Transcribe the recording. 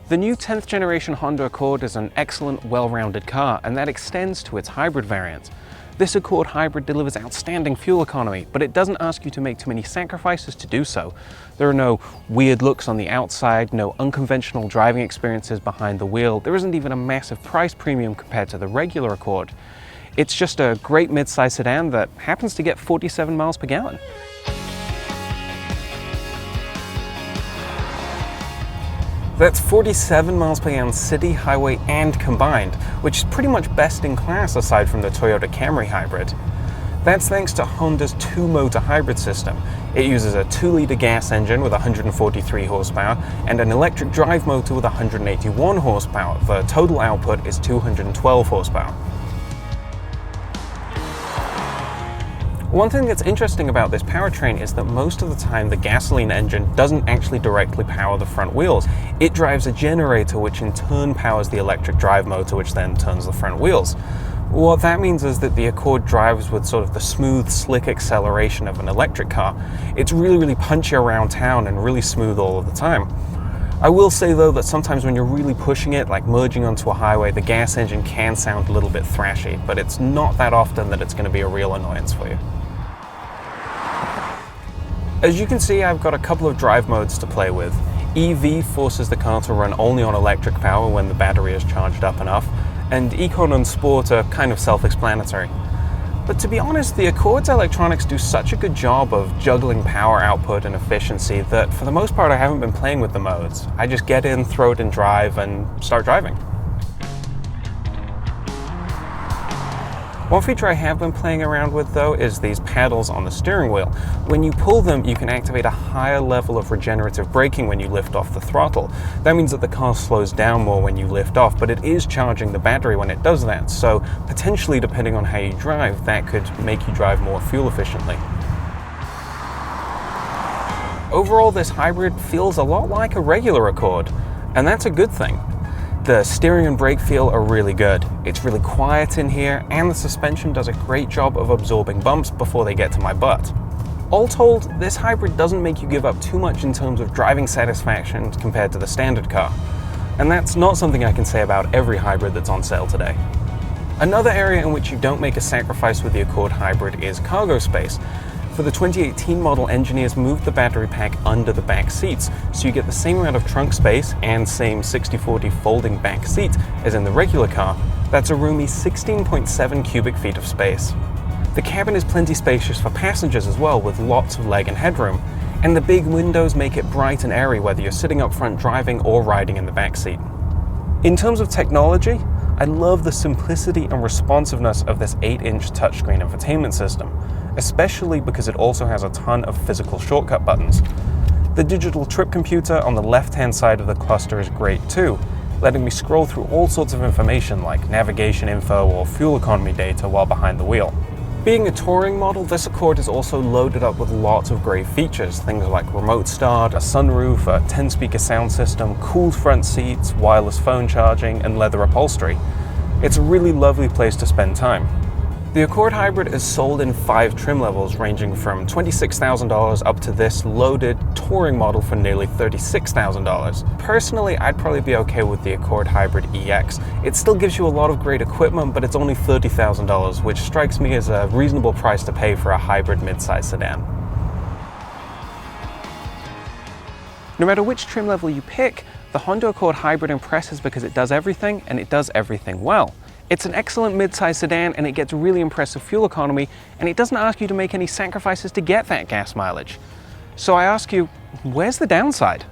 The new 10th generation Honda Accord is an excellent, well-rounded car, and that extends to its hybrid variant. This Accord Hybrid delivers outstanding fuel economy, but it doesn't ask you to make too many sacrifices to do so. There are no weird looks on the outside, no unconventional driving experiences behind the wheel. There isn't even a massive price premium compared to the regular Accord. It's just a great mid-size sedan that happens to get 47 miles per gallon. That's 47 miles per gallon city, highway, and combined, which is pretty much best in class aside from the Toyota Camry hybrid. That's thanks to Honda's two-motor hybrid system. It uses a 2-liter gas engine with 143 horsepower and an electric drive motor with 181 horsepower. The total output is 212 horsepower. One thing that's interesting about this powertrain is that most of the time the gasoline engine doesn't actually directly power the front wheels. It drives a generator which in turn powers the electric drive motor, which then turns the front wheels. What that means is that the Accord drives with sort of the smooth, slick acceleration of an electric car. It's really punchy around town and really smooth all of the time. I will say though that sometimes when you're really pushing it, like merging onto a highway, the gas engine can sound a little bit thrashy, but it's not that often that it's going to be a real annoyance for you. As you can see, I've got a couple of drive modes to play with. EV forces the car to run only on electric power when the battery is charged up enough, and Econ and Sport are kind of self-explanatory. But to be honest, the Accord's electronics do such a good job of juggling power output and efficiency that for the most part I haven't been playing with the modes. I just get in, throw it in drive, and start driving. One feature I have been playing around with though is these paddles on the steering wheel. When you pull them, you can activate a higher level of regenerative braking when you lift off the throttle. That means that the car slows down more when you lift off, but it is charging the battery when it does that, so potentially depending on how you drive, that could make you drive more fuel efficiently. Overall, this hybrid feels a lot like a regular Accord, and that's a good thing. The steering and brake feel are really good. It's really quiet in here, and the suspension does a great job of absorbing bumps before they get to my butt. All told, this hybrid doesn't make you give up too much in terms of driving satisfaction compared to the standard car. And that's not something I can say about every hybrid that's on sale today. Another area in which you don't make a sacrifice with the Accord hybrid is cargo space. For the 2018 model, engineers moved the battery pack under the back seats, so you get the same amount of trunk space and same 60/40 folding back seat as in the regular car. That's a roomy 16.7 cubic feet of space. The cabin is plenty spacious for passengers as well, with lots of leg and headroom. And the big windows make it bright and airy whether you're sitting up front driving or riding in the back seat. In terms of technology, I love the simplicity and responsiveness of this 8-inch touchscreen infotainment system, especially because it also has a ton of physical shortcut buttons. The digital trip computer on the left-hand side of the cluster is great too, letting me scroll through all sorts of information like navigation info or fuel economy data while behind the wheel. Being a touring model, this Accord is also loaded up with lots of great features, things like remote start, a sunroof, a 10-speaker sound system, cooled front seats, wireless phone charging, and leather upholstery. It's a really lovely place to spend time. The Accord Hybrid is sold in 5 trim levels, ranging from $26,000 up to this loaded touring model for nearly $36,000. Personally, I'd probably be okay with the Accord Hybrid EX. It still gives you a lot of great equipment, but it's only $30,000, which strikes me as a reasonable price to pay for a hybrid midsize sedan. No matter which trim level you pick, the Honda Accord Hybrid impresses because it does everything, and it does everything well. It's an excellent mid-size sedan, and it gets really impressive fuel economy, and it doesn't ask you to make any sacrifices to get that gas mileage. So I ask you, where's the downside?